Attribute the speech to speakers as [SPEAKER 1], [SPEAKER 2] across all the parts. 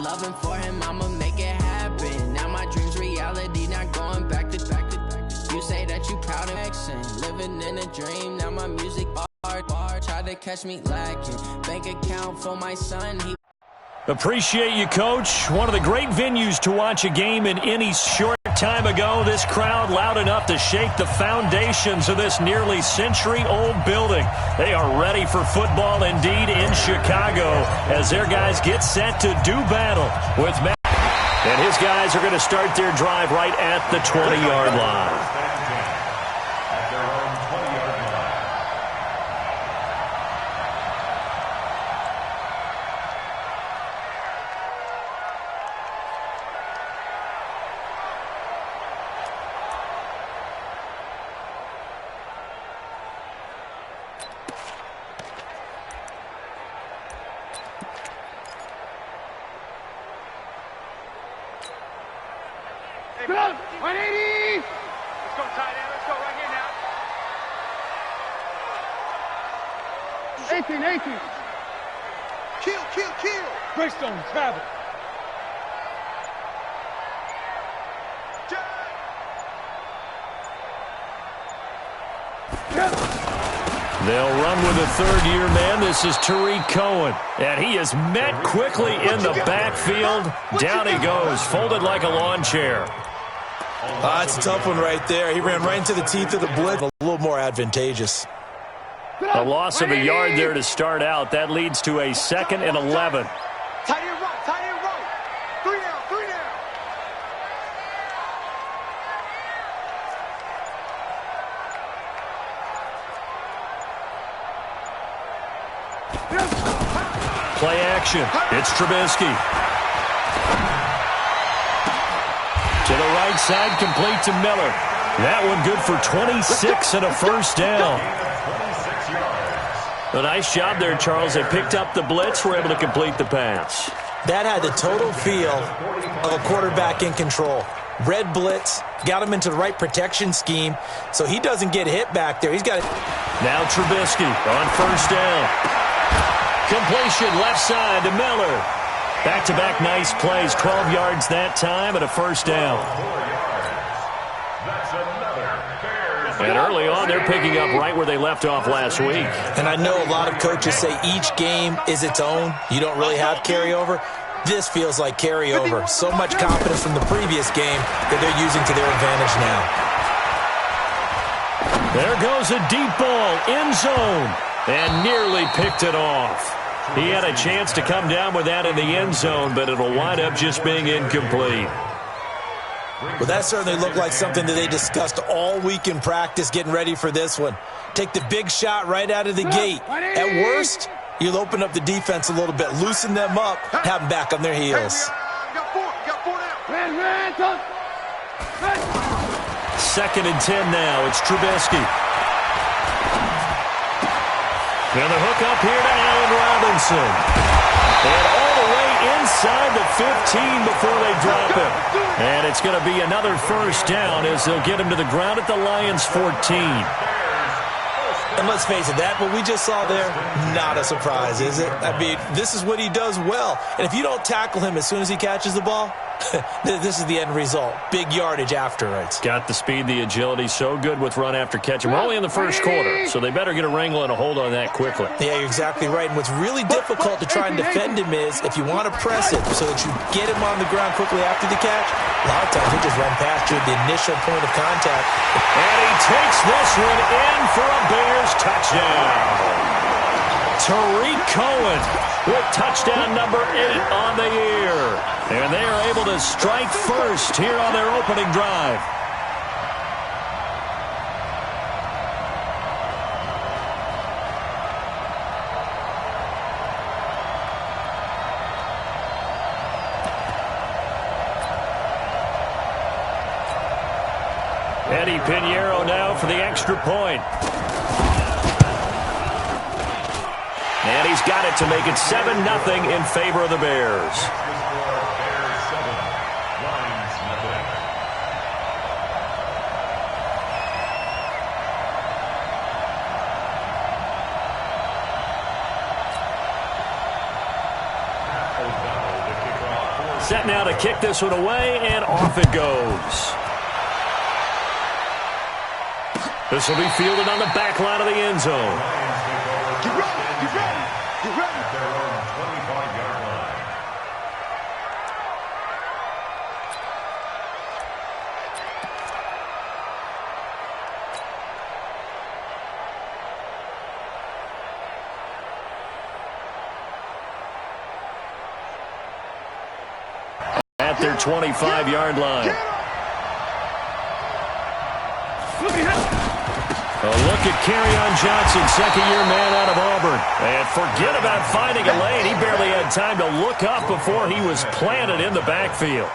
[SPEAKER 1] loving for him, I'ma make it happen. Now my dream's reality, not going back to. You say that you proud of action, living in a dream. Now my music bar try to catch me lacking. Bank account for my son, he.
[SPEAKER 2] Appreciate you, Coach. One of the great venues to watch a game in any short time ago. This crowd loud enough to shake the foundations of this nearly century-old building. They are ready for football indeed in Chicago as their guys get set to do battle with Matt. And his guys are going to start their drive right at the 20-yard line.
[SPEAKER 3] Go! 180! Let's go, tight end. Let's go right here now. 18. Kill. Greystone, travel.
[SPEAKER 2] They'll run with a third-year man. This is Tariq Cohen. And he is met quickly in the backfield. Down he goes, folded like a lawn chair.
[SPEAKER 4] It's a tough one right there. He ran right into the teeth of the blitz. A little more advantageous.
[SPEAKER 2] A loss of a yard there to start out. That leads to a 2nd and 11.
[SPEAKER 3] Tight end right. 3 down.
[SPEAKER 2] Play action. It's Trubisky. To the right side, complete to Miller. That one good for 26 and a first down. A nice job there, Charles. They picked up the blitz, were able to complete the pass.
[SPEAKER 4] That had the total feel of a quarterback in control. Red blitz, got him into the right protection scheme, so he doesn't get hit back there. He's got it.
[SPEAKER 2] Now Trubisky on first down. Completion left side to Miller. Back-to-back nice plays, 12 yards that time and a first down. And early on, they're picking up right where they left off last week.
[SPEAKER 4] And I know a lot of coaches say each game is its own. You don't really have carryover. This feels like carryover. So much confidence from the previous game that they're using to their advantage now.
[SPEAKER 2] There goes a deep ball, end zone, and nearly picked it off. He had a chance to come down with that in the end zone, but it'll wind up just being incomplete.
[SPEAKER 4] Well, that certainly looked like something that they discussed all week in practice getting ready for this one. Take the big shot right out of the gate. At worst, you'll open up the defense a little bit, loosen them up, have them back on their heels.
[SPEAKER 2] Second and 10 now. It's Trubisky. And the hook up here to Allen Robinson. And all the way inside the 15 before they drop him. And it's going to be another first down as they'll get him to the ground at the Lions' 14.
[SPEAKER 4] And let's face it, that what we just saw there, not a surprise, is it? I mean, this is what he does well. And if you don't tackle him as soon as he catches the ball, this is the end result. Big yardage afterwards.
[SPEAKER 2] Got the speed, the agility, so good with run after catch. We're only in the first quarter, so they better get a wrangle and a hold on that quickly.
[SPEAKER 4] Yeah, you're exactly right. And what's really difficult to try and defend him is if you want to press it so that you get him on the ground quickly after the catch, a lot of times he'll just run past you at the initial point of contact.
[SPEAKER 2] And he takes this one in for a Bears touchdown. Tariq Cohen with touchdown number 8 on the year. And they are able to strike first here on their opening drive. Eddie Pinheiro now for the extra point. And he's got it to make it 7-0 in favor of the Bears. Set now to kick this one away, and off it goes. This will be fielded on the back line of the end zone.
[SPEAKER 3] Get ready, get ready, get ready.
[SPEAKER 5] At their own 25-yard line.
[SPEAKER 2] At their 25-yard line. A look at Kerryon Johnson, second-year man out of Auburn. And forget about finding a lane. He barely had time to look up before he was planted in the backfield.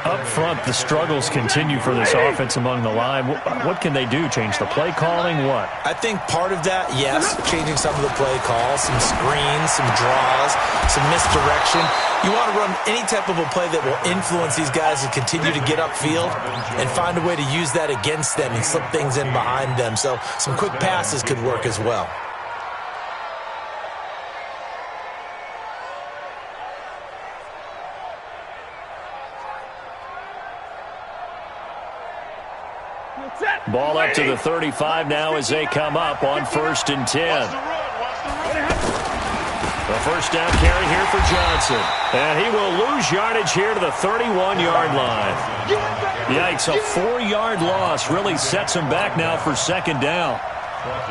[SPEAKER 2] Up front, the struggles continue for this offense among the line. What can they do? Change the play calling? What?
[SPEAKER 4] I think part of that, yes, changing some of the play calls, some screens, some draws, some misdirection. You want to run any type of a play that will influence these guys to continue to get upfield and find a way to use that against them and slip things in behind them. So some quick passes could work as well.
[SPEAKER 2] Ball up to the 35 now as they come up on 1st and 10. The first down carry here for Johnson. And he will lose yardage here to the 31-yard line. Yikes, a 4-yard loss really sets him back now for 2nd down.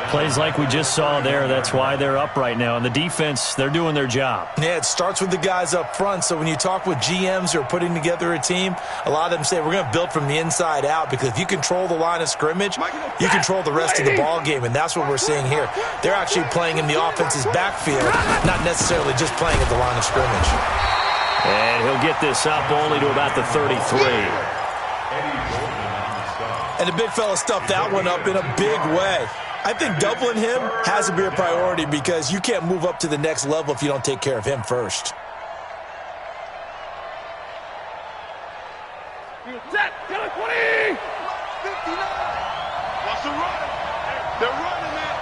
[SPEAKER 6] Plays like we just saw there. That's why they're up right now. And the defense, they're doing their job.
[SPEAKER 4] Yeah, it starts with the guys up front. So when you talk with GMs who are putting together a team, a lot of them say we're going to build from the inside out, because if you control the line of scrimmage, you control the rest of the ball game, and that's what we're seeing here. They're actually playing in the offense's backfield, not necessarily just playing at the line of scrimmage.
[SPEAKER 2] And he'll get this up only to about the 33.
[SPEAKER 4] And the big fella stuffed that one up in a big way. I think doubling him has to be a priority, because you can't move up to the next level if you don't take care of him first.
[SPEAKER 3] Set, get a 20! 59! What's the run? They're running, man.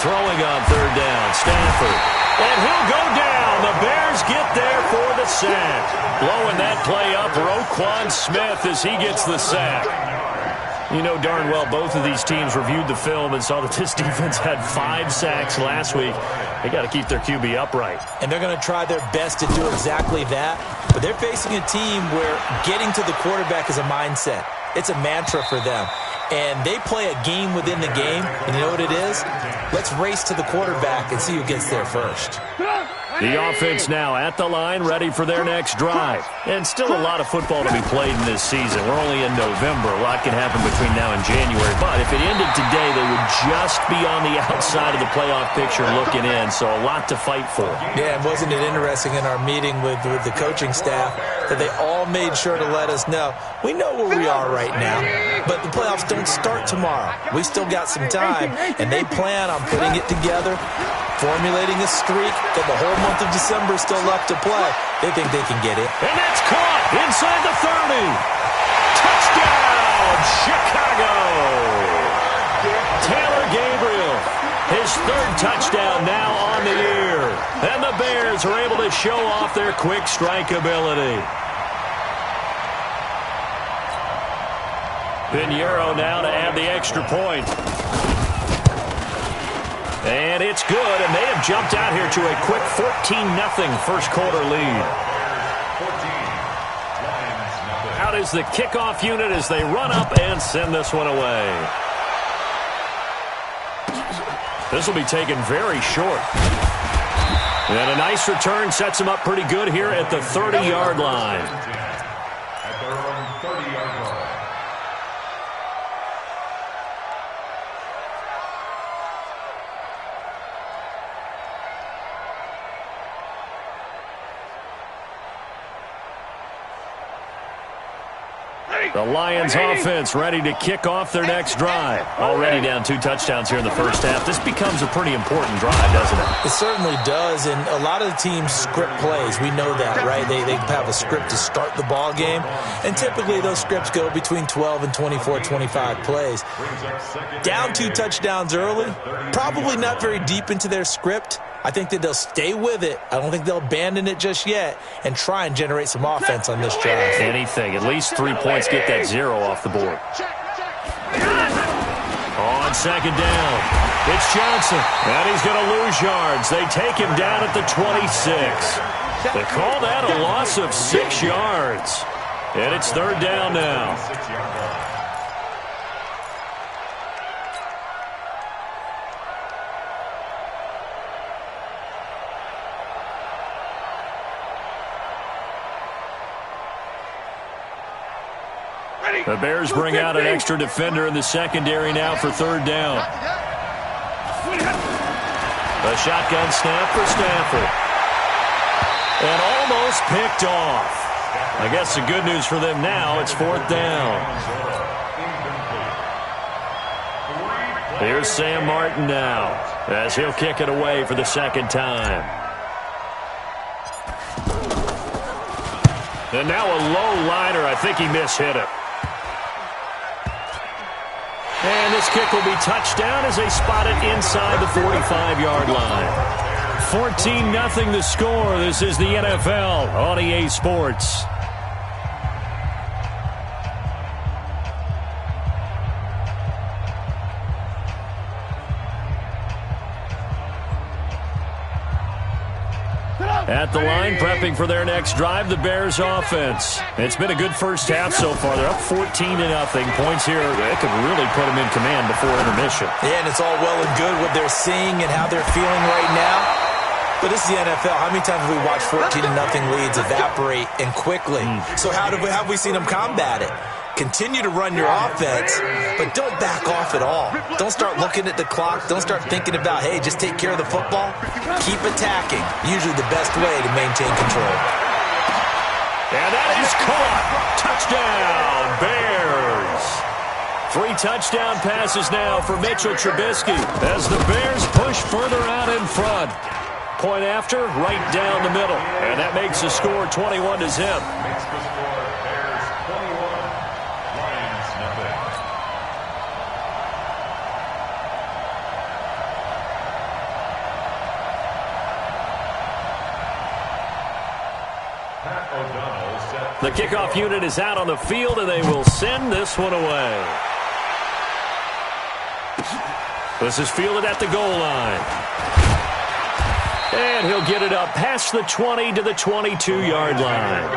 [SPEAKER 2] Throwing on 3rd down, Stanford. And he'll go down. The Bears get there for the sack. Blowing that play up, Roquan Smith, as he gets the sack. You know darn well both of these teams reviewed the film and saw that this defense had 5 sacks last week. They got to keep their QB upright.
[SPEAKER 4] And they're going to try their best to do exactly that. But they're facing a team where getting to the quarterback is a mindset. It's a mantra for them. And they play a game within the game. And you know what it is? Let's race to the quarterback and see who gets there first.
[SPEAKER 2] The offense now at the line, ready for their next drive. And still a lot of football to be played in this season. We're only in November. A lot can happen between now and January. But if it ended today, they would just be on the outside of the playoff picture looking in. So a lot to fight for.
[SPEAKER 4] Yeah, and wasn't it interesting in our meeting with the coaching staff that they all made sure to let us know, we know where we are right now, but the playoffs don't start tomorrow. We still got some time, and they plan on putting it together, formulating a streak, that the whole month of December is still left to play. They think they can get it.
[SPEAKER 2] And that's caught inside the 30. Touchdown, Chicago. Taylor Gabriel, his 3rd touchdown now on the year. And the Bears are able to show off their quick strike ability. Pinheiro now to add the extra point. And it's good, and they have jumped out here to a quick 14-0 first quarter lead. Out is the kickoff unit as they run up and send this one away. This will be taken very short. And a nice return sets them up pretty good here at the 30-yard line.
[SPEAKER 5] At their own 30-yard line.
[SPEAKER 2] The Lions offense ready to kick off their next drive. Already down 2 touchdowns here in the first half. This becomes a pretty important drive, doesn't it?
[SPEAKER 4] It certainly does, and a lot of the teams script plays. We know that, right? They have a script to start the ball game, and typically those scripts go between 12 and 24, 25 plays. Down 2 touchdowns early, probably not very deep into their script. I think that they'll stay with it. I don't think they'll abandon it just yet and try and generate some offense on this drive.
[SPEAKER 2] Anything. At least 3 points. Get that 0 off the board. On second down, it's Johnson. And he's going to lose yards. They take him down at the 26. They call that a loss of 6 yards. And it's third down now. The Bears bring out an extra defender in the secondary now for third down. A shotgun snap for Stafford. And almost picked off. I guess the good news for them now, it's fourth down. Here's Sam Martin now, as he'll kick it away for the second time. And now a low liner. I think he mishit it. And this kick will be touchdown as they spot it inside the 45-yard line. 14-0 the score. This is the NFL on EA Sports. At the line, prepping for their next drive, the Bears offense. It's been a good first half so far. They're up 14-0. Points here, that could really put them in command before intermission.
[SPEAKER 4] Yeah, and it's all well and good what they're seeing and how they're feeling right now. But this is the NFL. How many times have we watched 14-0 leads evaporate and quickly? So how have we seen them combat it? Continue to run your offense, but don't back off at all. Don't start looking at the clock. Don't start thinking about, hey, just take care of the football. Keep attacking. Usually the best way to maintain control.
[SPEAKER 2] And that is caught. Touchdown, Bears. 3 touchdown passes now for Mitchell Trubisky as the Bears push further out in front. Point after, right down the middle. And that makes the score 21-0. The kickoff unit is out on the field, and they will send this one away. This is fielded at the goal line. And he'll get it up past the 20 to the 22-yard line.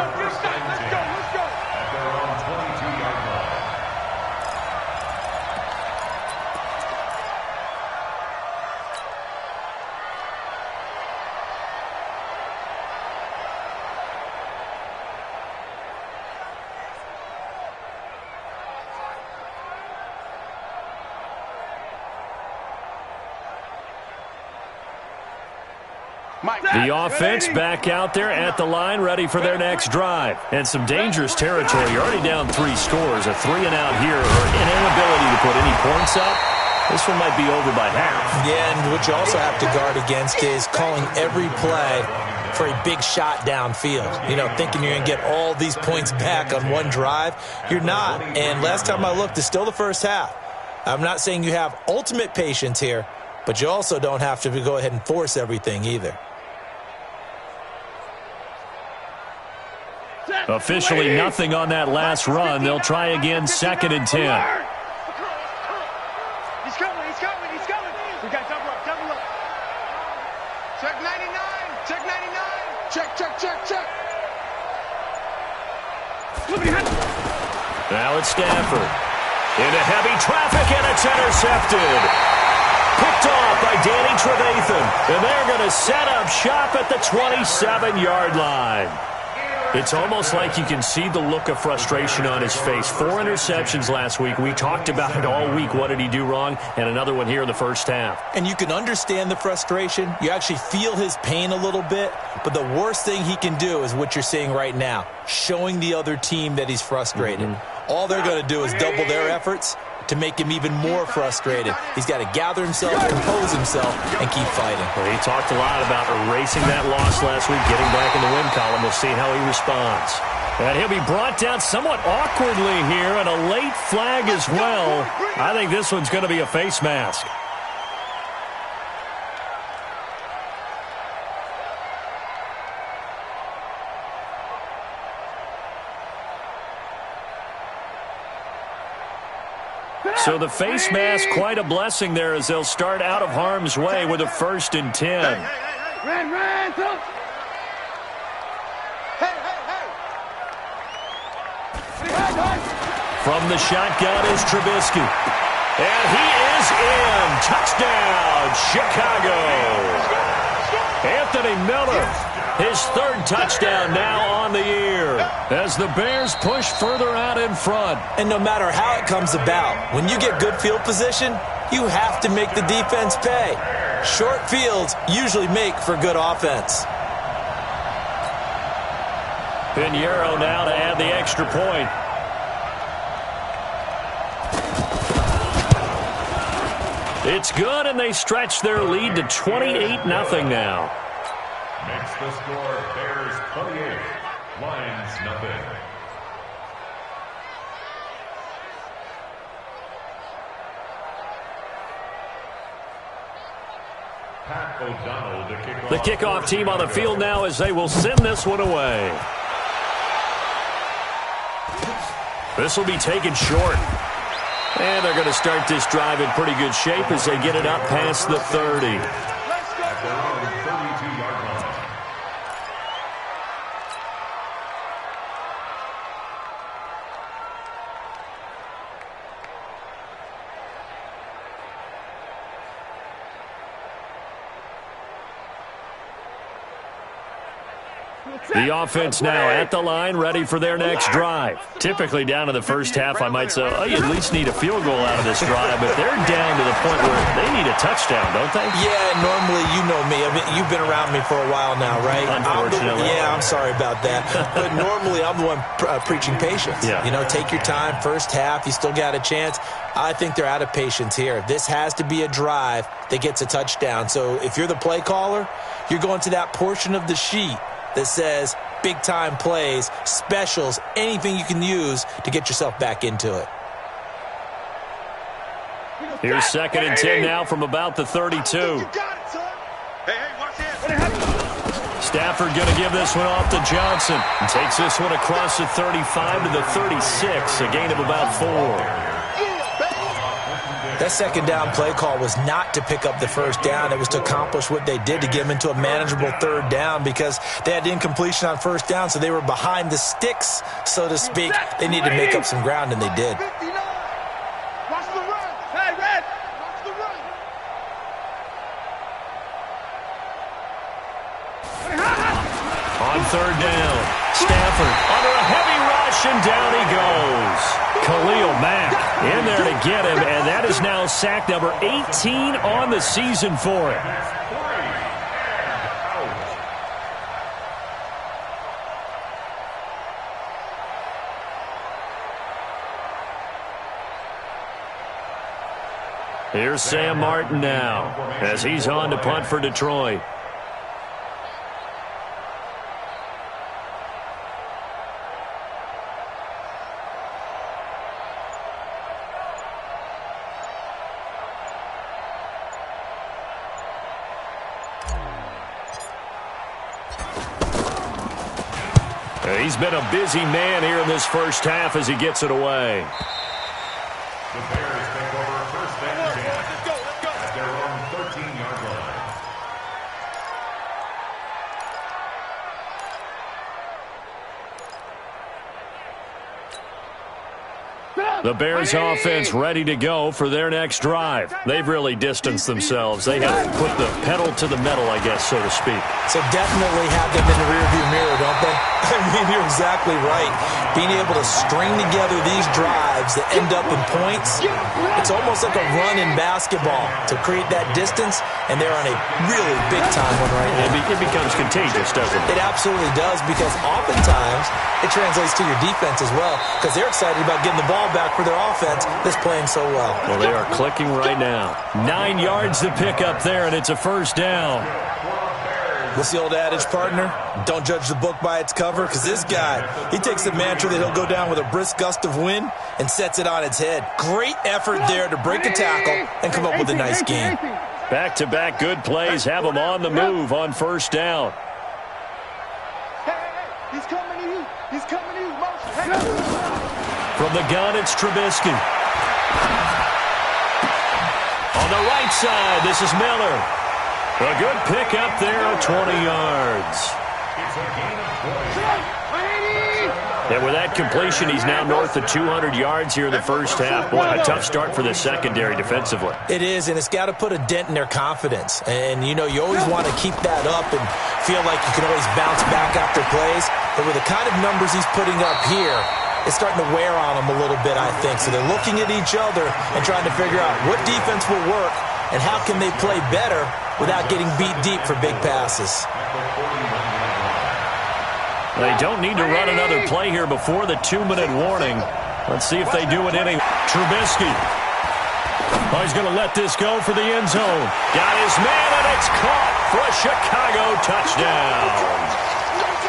[SPEAKER 2] The offense back out there at the line, ready for their next drive. And some dangerous territory. You're already down 3 scores. A 3-and-out here, or an inability to put any points up. This one might be over by half.
[SPEAKER 4] Yeah, and what you also have to guard against is calling every play for a big shot downfield. You know, thinking you're going to get all these points back on one drive. You're not. And last time I looked, it's still the first half. I'm not saying you have ultimate patience here, but you also don't have to go ahead and force everything either.
[SPEAKER 2] Officially nothing on that last run. They'll try again, 2nd and 10.
[SPEAKER 3] He's coming. We got double up. Check 99. Check.
[SPEAKER 2] Now it's Stafford. Into heavy traffic, and it's intercepted. Picked off by Danny Trevathan. And they're going to set up shop at the 27-yard line. It's almost like you can see the look of frustration on his face. 4 interceptions last week. We talked about it all week. What did he do wrong? And another one here in the first half.
[SPEAKER 4] And you can understand the frustration. You actually feel his pain a little bit. But the worst thing he can do is what you're seeing right now, showing the other team that he's frustrated. all they're going to do is double their efforts to make him even more frustrated. He's got to gather himself, compose himself, and keep fighting.
[SPEAKER 6] Well, he talked a lot about erasing that loss last week, getting back in the win column. We'll see how he responds. And he'll be brought down somewhat awkwardly here, and a late flag as well. I think this one's going to be a face mask. So the face mask, quite a blessing there as they'll start out of harm's way with a 1st and 10. From the shotgun is Trubisky. And he is in. Touchdown, Chicago. Anthony Miller, his 3rd touchdown now on the year as the Bears push further out in front.
[SPEAKER 4] And no matter how it comes about, when you get good field position, you have to make the defense pay. Short fields usually make for good offense.
[SPEAKER 6] Pinheiro now to add the extra point. It's good, and they stretch their lead to 28-0 now.
[SPEAKER 5] Makes the score Bears 28, Lions nothing. Pat O'Donnell to kick off.
[SPEAKER 6] The kickoff team on the field now as they will send this one away. This will be taken short. And they're going to start this drive in pretty good shape as they get it up past the 30.
[SPEAKER 5] At their own 32-yard line.
[SPEAKER 6] The offense now at the line, ready for their next drive. Typically down in the first half, I might say, oh, you at least need a field goal out of this drive, but they're down to the point where they need a touchdown, don't they?
[SPEAKER 4] Yeah, normally, you know me. I mean, you've been around me for a while now, right?
[SPEAKER 6] Unfortunately.
[SPEAKER 4] I'm sorry about that. But normally, I'm the one preaching patience.
[SPEAKER 6] Yeah.
[SPEAKER 4] You know, take your time. First half, you still got a chance. I think they're out of patience here. This has to be a drive that gets a touchdown. So if you're the play caller, you're going to that portion of the sheet that says big-time plays, specials, anything you can use to get yourself back into it.
[SPEAKER 6] Here's 2nd and 10 now from about the 32. Stafford going to give this one off to Johnson. And takes this one across the 35 to the 36, a gain of about 4.
[SPEAKER 4] That 2nd down play call was not to pick up the 1st down. It was to accomplish what they did to get them into a manageable 3rd down because they had incompletion on 1st down, so they were behind the sticks, so to speak. They needed to make up some ground, and they did.
[SPEAKER 3] Watch the run. Hey, Red. Watch the run.
[SPEAKER 6] On 3rd down, Stafford under a heavy rush, and down he goes. Khalil Mack in there to get him, and that is now sack number 18 on the season for him. Here's Sam Martin now as he's on to punt for Detroit. He's been a busy man here in this first half as he gets it away.
[SPEAKER 5] The Bears take over 1st and 10 at their own 13-yard line.
[SPEAKER 6] The Bears offense ready to go for their next drive. They've really distanced themselves. They have put the pedal to the metal, I guess, so to speak.
[SPEAKER 4] So definitely have them in the rearview mirror, don't they? I mean, you're exactly right. Being able to string together these drives that end up in points, it's almost like a run in basketball to create that distance, and they're on a really big-time one right now.
[SPEAKER 6] It becomes contagious, doesn't it?
[SPEAKER 4] It absolutely does, because oftentimes it translates to your defense as well, because they're excited about getting the ball back for their offense that's playing so well.
[SPEAKER 6] Well, they are clicking right now. 9 yards to pick up there, and it's a first down.
[SPEAKER 4] What's the old adage, partner? Don't judge the book by its cover, because this guy, he takes the mantra that he'll go down with a brisk gust of wind and sets it on its head. Great effort there to break a tackle and come up with a nice game.
[SPEAKER 6] Back-to-back good plays have them on the move on first down.
[SPEAKER 3] He's coming to you. He's coming to you.
[SPEAKER 6] From the gun, it's Trubisky. On the right side, this is Miller. A good pick up there, 20 yards. And with that completion, he's now north of 200 yards here in the first half. Boy, a tough start for the secondary defensively.
[SPEAKER 4] It is, and it's got to put a dent in their confidence. And, you know, you always want to keep that up and feel like you can always bounce back after plays. But with the kind of numbers he's putting up here, it's starting to wear on them a little bit, I think. So they're looking at each other and trying to figure out what defense will work and how can they play better without getting beat deep for big passes.
[SPEAKER 6] They don't need to run another play here before the 2-minute warning. Let's see if they do it anyway. Trubisky. Oh, he's going to let this go for the end zone. Got his man, and it's caught for a Chicago touchdown.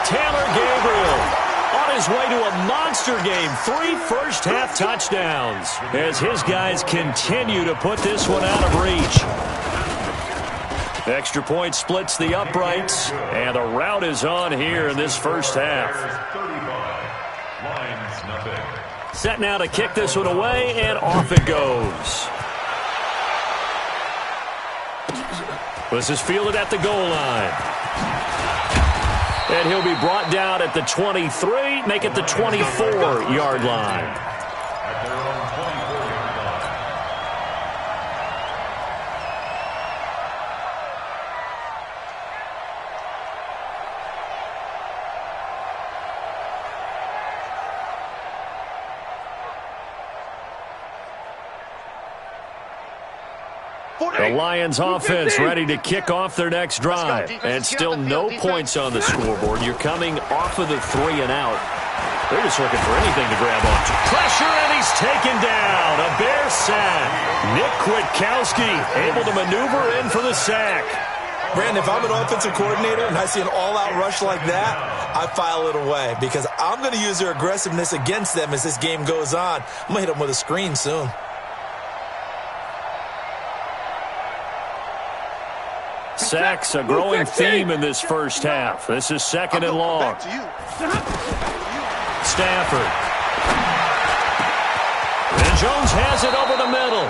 [SPEAKER 6] Taylor Gabriel on his way to a monster game. 3 first-half touchdowns as his guys continue to put this one out of reach. Extra point splits the uprights, and the route is on here in this first half. Set now to kick this one away, and off it goes. This is fielded at the goal line. And he'll be brought down at the 23, make it the 24-yard line. The Lions offense ready to kick off their next drive. And still no points on the scoreboard. You're coming off of the 3 and out. They're just looking for anything to grab onto. Pressure, and he's taken down. A Bear sack. Nick Kwiatkowski able to maneuver in for the sack.
[SPEAKER 4] Brandon, if I'm an offensive coordinator and I see an all-out rush like that, I file it away because I'm going to use their aggressiveness against them as this game goes on. I'm going to hit them with a screen soon.
[SPEAKER 6] Sacks, a growing theme in this first half. This is second and long. Stafford. And Jones has it over the middle.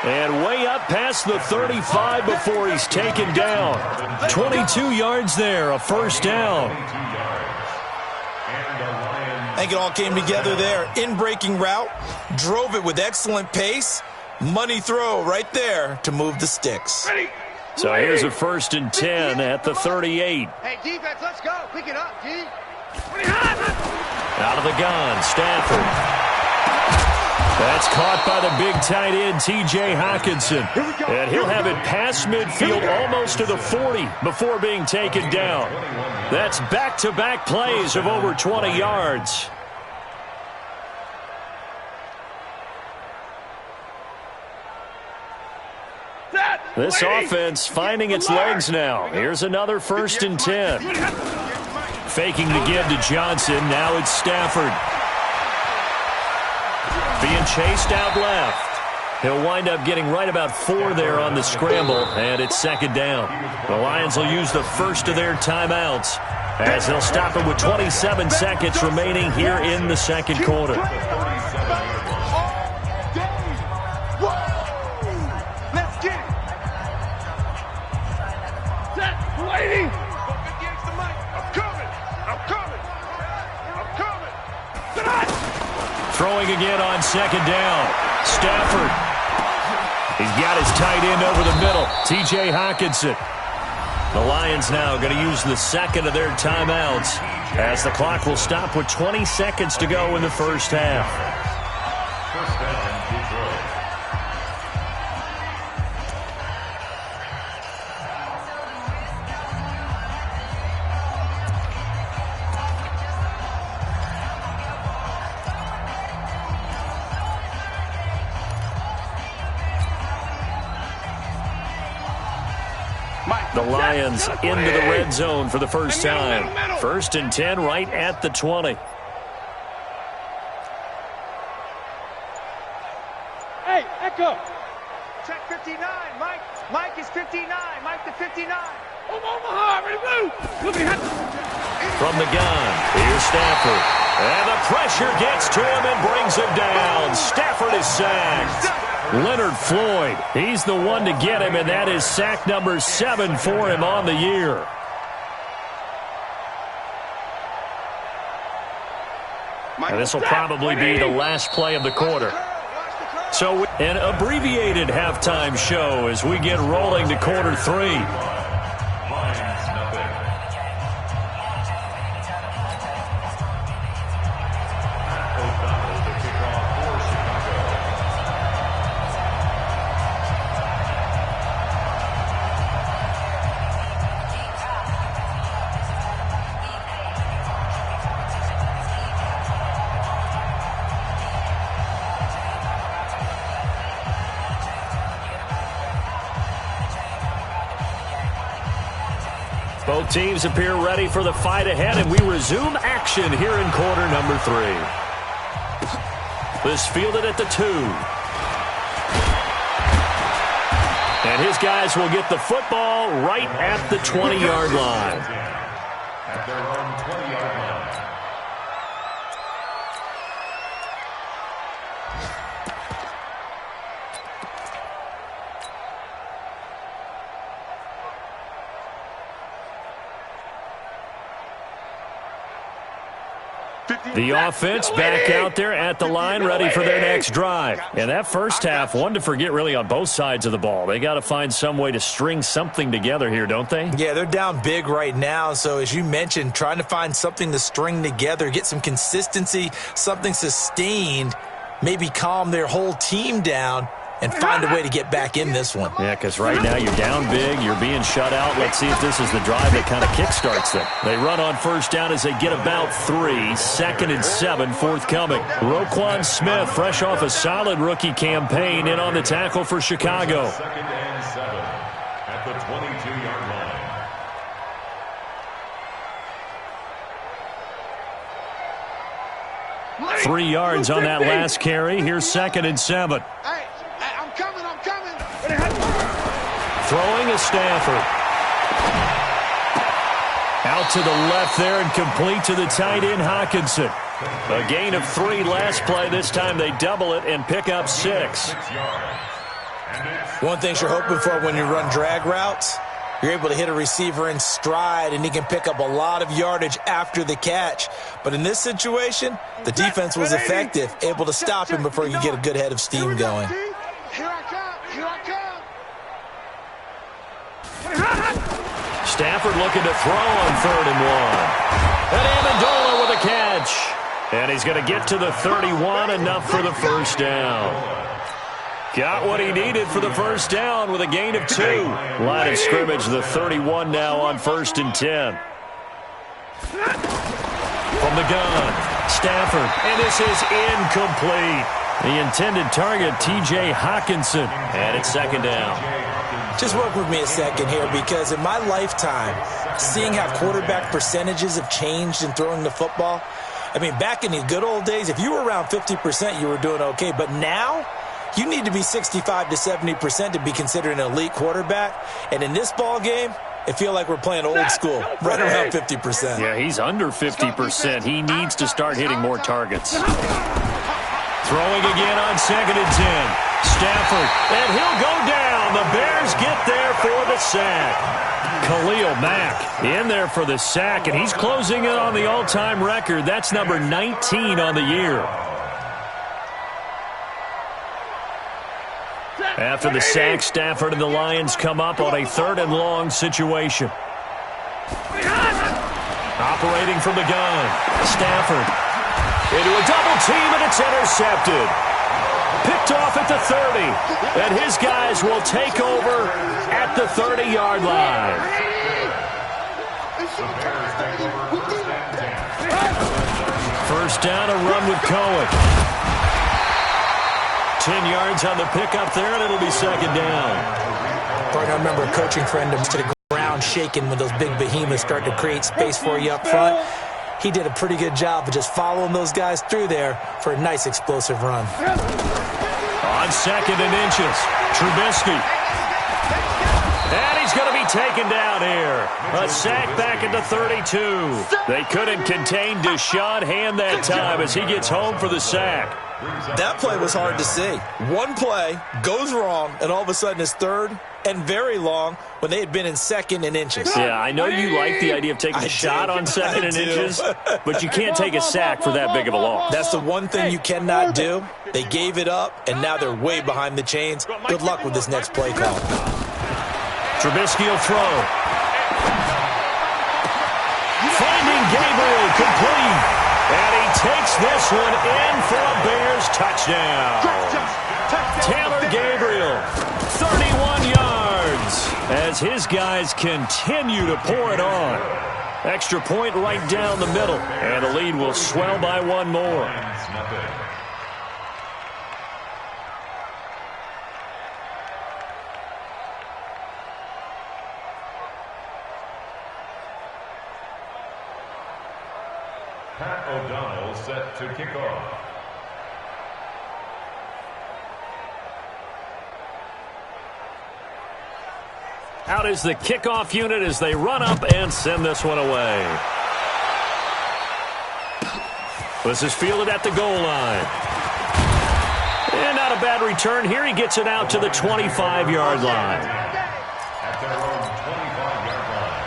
[SPEAKER 6] And way up past the 35 before he's taken down. 22 yards there, a first down.
[SPEAKER 4] I think it all came together there. In-breaking route, drove it with excellent pace. Money throw right there to move the sticks.
[SPEAKER 6] So here's a 1st and 10 at the 38.
[SPEAKER 3] Hey, defense, let's go. Pick it up, D.
[SPEAKER 6] Out of the gun, Stafford. That's caught by the big tight end, T.J. Hockenson. And he'll have it past midfield almost to the 40 before being taken down. That's back-to-back plays of over 20 yards. This offense finding its legs now. Here's another 1st and 10. Faking the give to Johnson. Now it's Stafford. Being chased out left. He'll wind up getting right about 4 there on the scramble, and it's 2nd down. The Lions will use the first of their timeouts as they'll stop it with 27 seconds remaining here in the second quarter. Throwing again on 2nd down. Stafford. He's got his tight end over the middle. T.J. Hockenson.
[SPEAKER 2] The Lions now going to use the second of their timeouts as the clock will stop with 20 seconds to go in the first half.
[SPEAKER 5] First down, Detroit.
[SPEAKER 2] The Lions into the red zone for the first time. First and 10 right at the 20.
[SPEAKER 3] Hey, Echo.
[SPEAKER 7] Check 59. Mike is 59. Mike to 59.
[SPEAKER 3] Omaha, ready to move.
[SPEAKER 2] From the gun, here's Stafford. And the pressure gets to him and brings him down. Stafford is sacked. Leonard Floyd, he's the one to get him, and that is sack number 7 for him on the year. And this will probably be the last play of the quarter. So an abbreviated halftime show as we get rolling to quarter 3.
[SPEAKER 5] Lions, nothing. O'Donnell to kick off for Chicago.
[SPEAKER 2] Both teams appear ready for the fight ahead, and we resume action here in quarter number 3. This fielded at the 2. And his guys will get the football right at the 20-yard line.
[SPEAKER 5] At their own 20-yard line.
[SPEAKER 2] The offense back out there at the line, ready for their next drive. And that first half, one to forget really on both sides of the ball. They got to find some way to string something together here, don't they?
[SPEAKER 4] Yeah, they're down big right now. So as you mentioned, trying to find something to string together, get some consistency, something sustained, maybe calm their whole team down and find a way to get back in this one.
[SPEAKER 2] Yeah, because right now you're down big, you're being shut out. Let's see if this is the drive that kind of kickstarts them. They run on first down as they get about 3. Second and 7 forthcoming. Roquan Smith, fresh off a solid rookie campaign, in on the tackle for Chicago.
[SPEAKER 5] Second and 7 at the 22-yard line.
[SPEAKER 2] 3 yards on that last carry. Here's second and 7.
[SPEAKER 3] Hey, I'm coming.
[SPEAKER 2] Throwing is Stafford. Out to the left there and complete to the tight end, Hockenson. A gain of 3 last play. This time they double it and pick up 6.
[SPEAKER 4] One thing you're hoping for when you run drag routes, you're able to hit a receiver in stride, and he can pick up a lot of yardage after the catch. But in this situation, the defense was effective, able to stop him before you get a good head of steam going.
[SPEAKER 3] Here I come.
[SPEAKER 2] Stafford looking to throw on 3rd and 1. And Amendola with a catch. And he's going to get to the 31, enough for the first down. Got what he needed for the first down with a gain of 2. Line of scrimmage, the 31 now on 1st and 10. From the gun, Stafford, and this is incomplete. The intended target, T.J. Hockenson, and it's 2nd down.
[SPEAKER 4] Just work with me a second here, because in my lifetime, seeing how quarterback percentages have changed in throwing the football, I mean, back in the good old days, if you were around 50%, you were doing okay. But now, you need to be 65 to 70% to be considered an elite quarterback. And in this ball game, I feel like we're playing old school, right around 50%.
[SPEAKER 2] Yeah, he's under 50%. He needs to start hitting more targets. Throwing again on 2nd and 10. Stafford, and he'll go down. The Bears get there for the sack. Khalil Mack in there for the sack, and he's closing in on the all-time record. That's number 19 on the year.
[SPEAKER 6] After the sack, Stafford and the Lions come up on a 3rd and long situation. Operating from the gun, Stafford into a double team, and it's intercepted. Picked off at the 30, and his guys will take over at the 30-yard line. First down, a run with Cohen. 10 yards on the pickup there, and it'll be 2nd down.
[SPEAKER 4] I remember a coaching friend to the ground shaking when those big behemoths start to create space for you up front. He did a pretty good job of just following those guys through there for a nice explosive run.
[SPEAKER 6] On 2nd and inches, Trubisky. And he's going to be taken down here. A sack back at the 32. They couldn't contain Deshaun Hand that time as he gets home for the sack.
[SPEAKER 4] That play was hard to see. One play goes wrong, and all of a sudden it's 3rd and very long when they had been in 2nd and inches.
[SPEAKER 6] Yeah, I know you like the idea of taking a shot on 2nd and inches, but you can't take a sack for that big of a loss.
[SPEAKER 4] That's the one thing you cannot do. They gave it up, and now they're way behind the chains. Good luck with this next play call.
[SPEAKER 6] Trubisky will throw. Finding Gabriel complete. And he takes this one in for a Bears touchdown. Taylor Gabriel, 31 yards, as his guys continue to pour it on. Extra point right down the middle, and the lead will swell by 1 more.
[SPEAKER 5] Pat O'Donnell set to kick off.
[SPEAKER 6] Out is the kickoff unit as they run up and send this one away. This is fielded at the goal line. And not a bad return here. He gets it out to the 25-yard line.
[SPEAKER 5] At their own 25-yard line.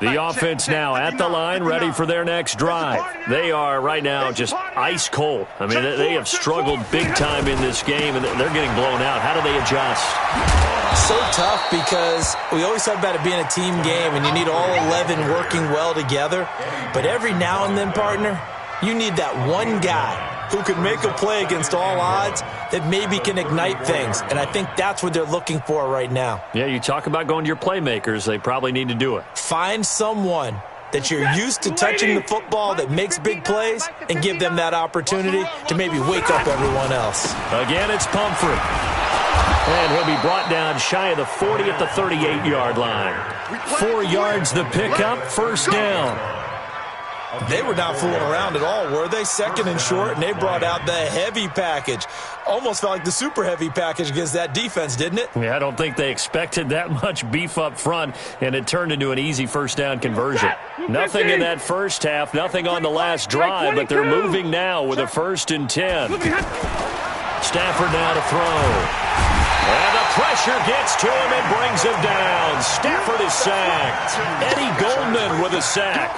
[SPEAKER 6] The offense now at the line, ready for their next drive. They are right now just ice cold. I mean, they have struggled big time in this game, and they're getting blown out. How do they adjust?
[SPEAKER 4] So tough because we always talk about it being a team game, and you need all 11 working well together. But every now and then, partner, you need that one guy who can make a play against all odds that maybe can ignite things. And I think that's what they're looking for right now.
[SPEAKER 6] Yeah, you talk about going to your playmakers. They probably need to do it.
[SPEAKER 4] Find someone that you're used to touching the football that makes big plays and give them that opportunity to maybe wake up everyone else.
[SPEAKER 6] Again, it's Pumphrey. And he'll be brought down shy of the 40 at the 38-yard line. 4 yards the pickup, first down.
[SPEAKER 4] They were not fooling around at all, were they? 2nd and short, and they brought out the heavy package. Almost felt like the super heavy package against that defense, didn't it?
[SPEAKER 6] Yeah, I don't think they expected that much beef up front, and it turned into an easy first down conversion. Nothing in that first half, nothing on the last drive, but they're moving now with a 1st and 10. Stafford now to throw. And the pressure gets to him and brings him down. Stafford is sacked. Eddie Goldman with a sack.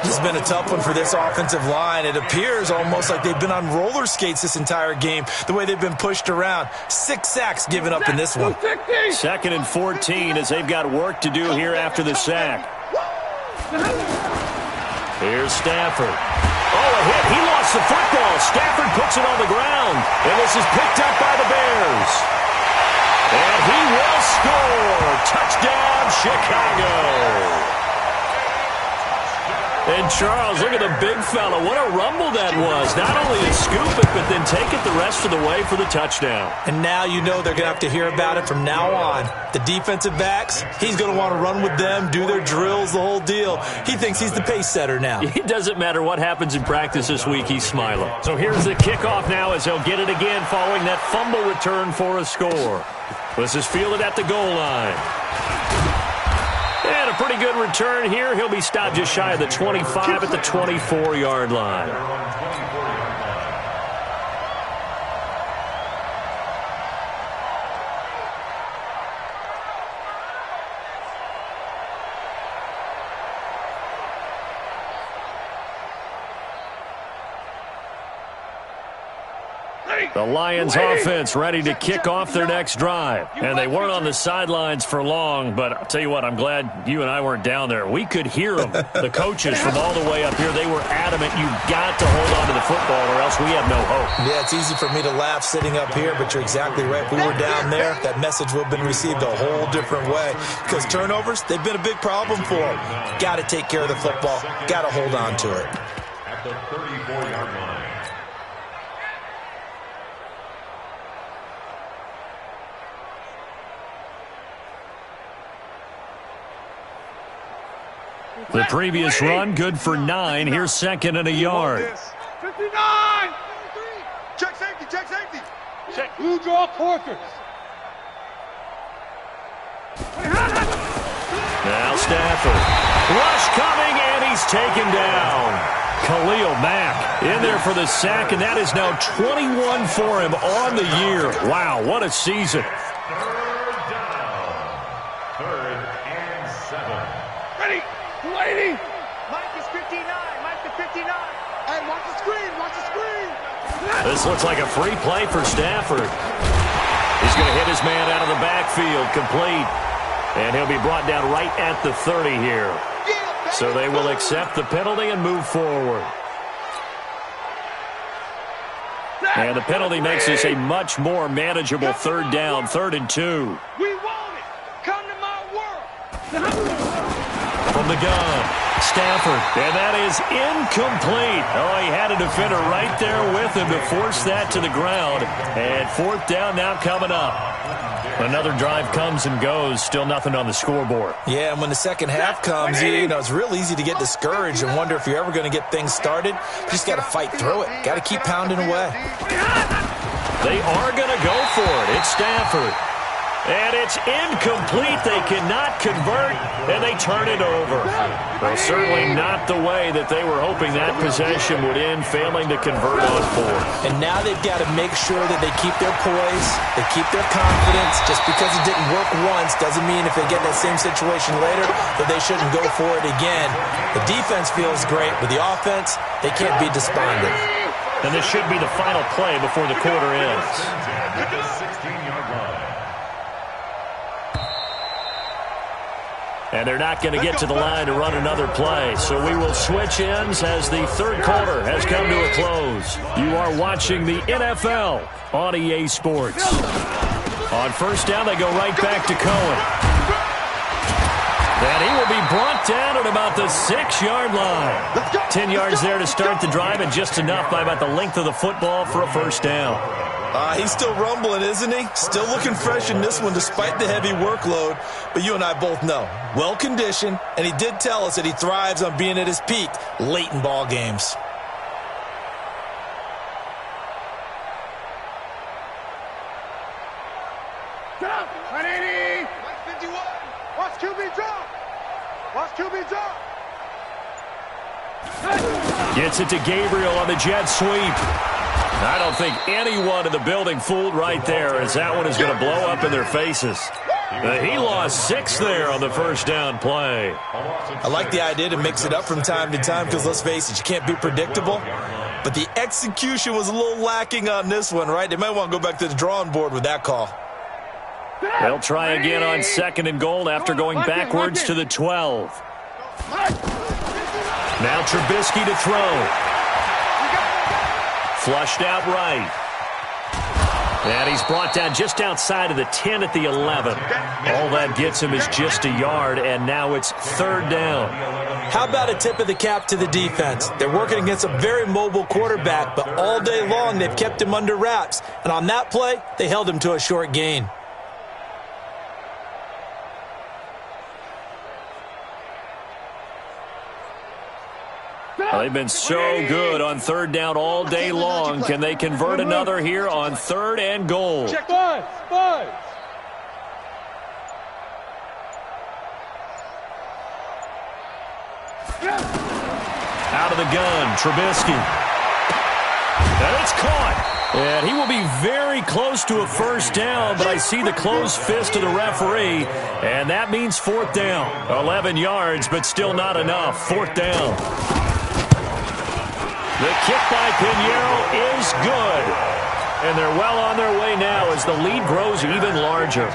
[SPEAKER 4] This has been a tough one for this offensive line. It appears almost like they've been on roller skates this entire game, the way they've been pushed around. 6 sacks given up in this one.
[SPEAKER 6] 2nd and 14 as they've got work to do here after the sack. Here's Stafford. Oh, a hit. He lost the football. Stafford puts it on the ground. And this is picked up by the Bears. And he will score. Touchdown, Chicago. And Charles, look at the big fella. What a rumble that was. Not only to scoop it, but then take it the rest of the way for the touchdown.
[SPEAKER 4] And now you know they're going to have to hear about it from now on. The defensive backs, he's going to want to run with them, do their drills, the whole deal. He thinks he's the pace setter now.
[SPEAKER 6] It doesn't matter what happens in practice this week, he's smiling. So here's the kickoff now as they'll get it again following that fumble return for a score. This is fielded at the goal line. And a pretty good return here. He'll be stopped just shy of the 25 at the 24-yard line. The Lions offense ready to kick off their next drive. And they weren't on the sidelines for long, but I'll tell you what, I'm glad you and I weren't down there. We could hear them, the coaches from all the way up here. They were adamant, you've got to hold on to the football or else we have no hope.
[SPEAKER 4] Yeah, it's easy for me to laugh sitting up here, but you're exactly right. If we were down there, that message would have been received a whole different way. Because turnovers, they've been a big problem for them. Got to take care of the football. Got to hold on to it.
[SPEAKER 5] At the 34-yard line.
[SPEAKER 6] The previous run, good for 9. Here's second and a yard.
[SPEAKER 3] 59! Check safety, check safety. Check. Blue draw Corkers.
[SPEAKER 6] Now Stafford. Rush coming, and he's taken down. Khalil Mack in there for the sack, and that is now 21 for him on the year. Wow, what a season.
[SPEAKER 5] Third down. 3rd and 7.
[SPEAKER 3] Ready. 280.
[SPEAKER 7] Mike is 59. Mike to 59.
[SPEAKER 3] Hey, watch the screen. Watch the screen.
[SPEAKER 6] This looks like a free play for Stafford. He's going to hit his man out of the backfield, complete. And he'll be brought down right at the 30 here. So they will accept the penalty and move forward. And the penalty makes this a much more manageable third down, 3rd and 2.
[SPEAKER 3] We want it. Come to my world.
[SPEAKER 6] From the gun, Stafford, and that is incomplete. Oh, he had a defender right there with him to force that to the ground. And 4th down now coming up. Another drive comes and goes, still nothing on the scoreboard.
[SPEAKER 4] Yeah, and when the second half comes, you know, it's real easy to get discouraged and wonder if you're ever going to get things started. You just got to fight through it. Got to keep pounding away.
[SPEAKER 6] They are going to go for it. It's Stafford. And it's incomplete. They cannot convert, and they turn it over. Well, certainly not the way that they were hoping that possession would end, failing to convert on 4.
[SPEAKER 4] And now they've got to make sure that they keep their poise, they keep their confidence. Just because it didn't work once doesn't mean if they get in that same situation later that they shouldn't go for it again. The defense feels great, but the offense, they can't be despondent.
[SPEAKER 6] And this should be the final play before the quarter ends.
[SPEAKER 5] At the 16-yard line.
[SPEAKER 6] And they're not going to get to the line to run another play. So we will switch ends as the third quarter has come to a close. You are watching the NFL on EA Sports. On first down, they go right back to Cohen. And he will be brought down at about the 6-yard line. 10 yards there to start the drive, and just enough by about the length of the football for a first down.
[SPEAKER 4] He's still rumbling, isn't he? Still looking fresh in this one despite the heavy workload. But you and I both know, well-conditioned, and he did tell us that he thrives on being at his peak late in ball games.
[SPEAKER 3] Stop. 180. 51. Watch QB drop. Watch QB drop.
[SPEAKER 6] Gets it to Gabriel on the jet sweep. I don't think anyone in the building fooled right there, as that one is going to blow up in their faces. He lost 6 there on the first down play.
[SPEAKER 4] I like the idea to mix it up from time to time because, let's face it, you can't be predictable. But the execution was a little lacking on this one, right? They might want to go back to the drawing board with that call.
[SPEAKER 6] They'll try again on 2nd and goal after going backwards to the 12. Now Trubisky to throw. Flushed out right. And he's brought down just outside of the 10 at the 11. All that gets him is just a yard, and now it's 3rd down.
[SPEAKER 4] How about a tip of the cap to the defense? They're working against a very mobile quarterback, but all day long they've kept him under wraps. And on that play, they held him to a short gain.
[SPEAKER 6] They've been so good on 3rd down all day long. Can they convert another here on 3rd and goal?
[SPEAKER 3] Check 5.
[SPEAKER 6] Out of the gun, Trubisky. And it's caught. And he will be very close to a first down, but I see the closed fist of the referee, and that means 4th down. 11 yards, but still not enough. 4th down. The kick by Pinheiro is good.
[SPEAKER 2] And they're well on their way now as the lead grows even larger.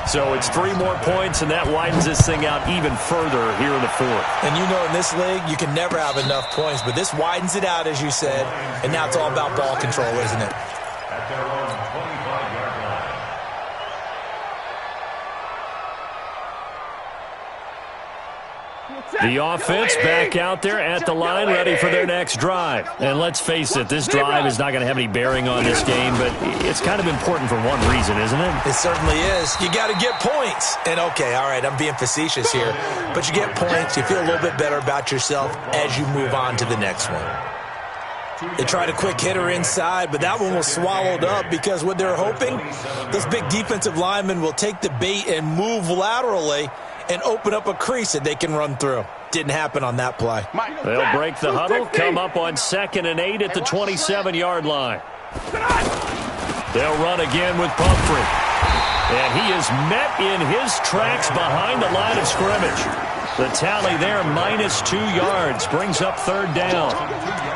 [SPEAKER 2] So it's 3 more points, and that widens this thing out even further here in the fourth.
[SPEAKER 4] And you know in this league, you can never have enough points, but this widens it out, as you said, and now it's all about ball control, isn't it?
[SPEAKER 5] At their own 25-yard line.
[SPEAKER 2] The offense back out there at the line, ready for their next drive. And let's face it, this drive is not going to have any bearing on this game, but it's kind of important for one reason, isn't it?
[SPEAKER 4] It certainly is. You got to get points. And, okay, all right, I'm being facetious here, but you get points, you feel a little bit better about yourself as you move on to the next one. They tried a quick hitter inside, but that one was swallowed up because what they're hoping, those big defensive linemen will take the bait and move laterally and open up a crease that they can run through. Didn't happen on that play.
[SPEAKER 2] They'll break the huddle, come up on 2nd and 8 at the 27-yard line. They'll run again with Pumphrey. And he is met in his tracks behind the line of scrimmage. The tally there, -2 yards, brings up 3rd down.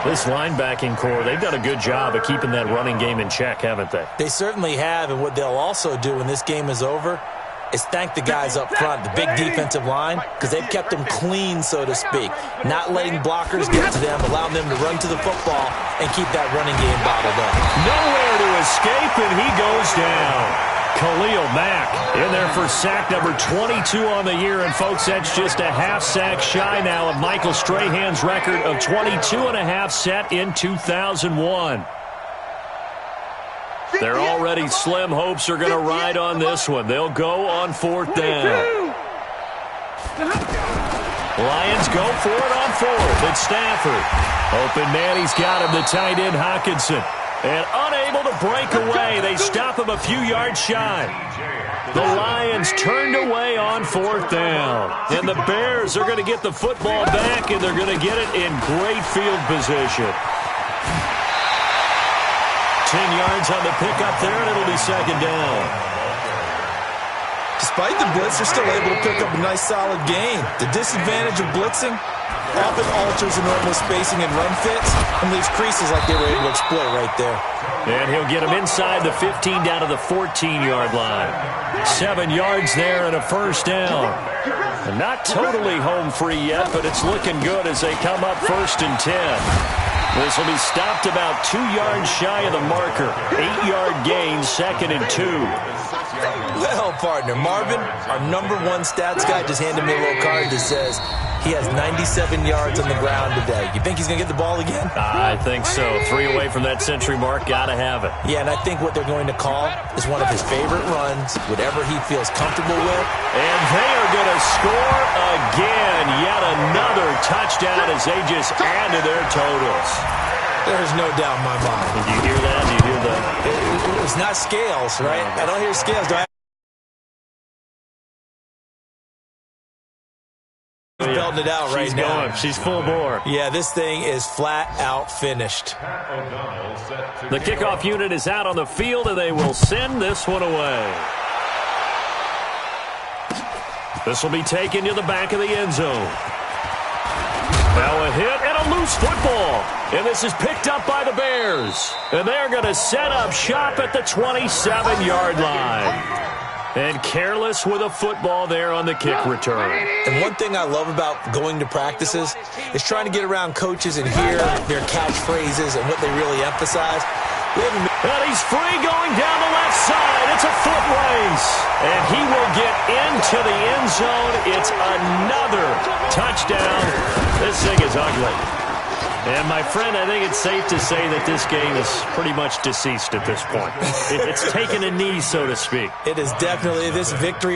[SPEAKER 2] This linebacking core, they've done a good job of keeping that running game in check, haven't they?
[SPEAKER 4] They certainly have, and what they'll also do when this game is over is thank the guys up front, the big defensive line, because they've kept them clean, so to speak. Not letting blockers get to them, allowing them to run to the football and keep that running game bottled up.
[SPEAKER 2] Nowhere to escape, and he goes down. Khalil Mack in there for sack number 22 on the year. And, folks, that's just a half sack shy now of Michael Strahan's record of 22.5 set in 2001. Their already slim hopes are going to ride on this one. They'll go on 4th down. Lions go for it on 4th. It's Stafford. Open man, he's got him, the tight end Hockenson. And unable to break away. They stop him a few yards shy. The Lions turned away on 4th down. And the Bears are going to get the football back, and they're going to get it in great field position. 10 yards on the pickup there, and it'll be 2nd down.
[SPEAKER 4] Despite the blitz, they're still able to pick up a nice, solid gain. The disadvantage of blitzing often alters the normal spacing and run fits and leaves creases like they were able to exploit right there.
[SPEAKER 2] And he'll get him inside the 15 down to the 14-yard line. 7 yards there and a 1st down. And not totally home free yet, but it's looking good as they come up 1st and 10. This will be stopped about 2 yards shy of the marker. 8-yard gain, 2nd and 2.
[SPEAKER 4] Well, partner, Marvin, our #1 stats guy, just handed me a little card that says he has 97 yards on the ground today. You think he's going to get the ball again?
[SPEAKER 2] I think so. 3 away from that century mark. Got to have it.
[SPEAKER 4] Yeah, and I think what they're going to call is one of his favorite runs, whatever he feels comfortable with.
[SPEAKER 2] And they are going to score again. Yet another touchdown as they just add to their totals.
[SPEAKER 4] There's no doubt in my mind.
[SPEAKER 2] Did you hear that? Did you hear that?
[SPEAKER 4] It's not scales, right? I don't hear scales. Do I? She's belting it out right now.
[SPEAKER 2] Going. She's full bore.
[SPEAKER 4] Yeah, this thing is flat out finished.
[SPEAKER 2] The kickoff unit is out on the field, and they will send this one away. This will be taken to the back of the end zone. Now a hit and a loose football. And this is picked up by the Bears. And they're going to set up shop at the 27-yard line. And careless with a football there on the kick return.
[SPEAKER 4] And one thing I love about going to practices is trying to get around coaches and hear their catchphrases and what they really emphasize.
[SPEAKER 2] And he's free going down the left side. It's a foot race. And he will get into the end zone. It's another touchdown. This thing is ugly. And, my friend, I think it's safe to say that this game is pretty much deceased at this point. It's taken a knee, so to speak.
[SPEAKER 4] It is definitely this victory.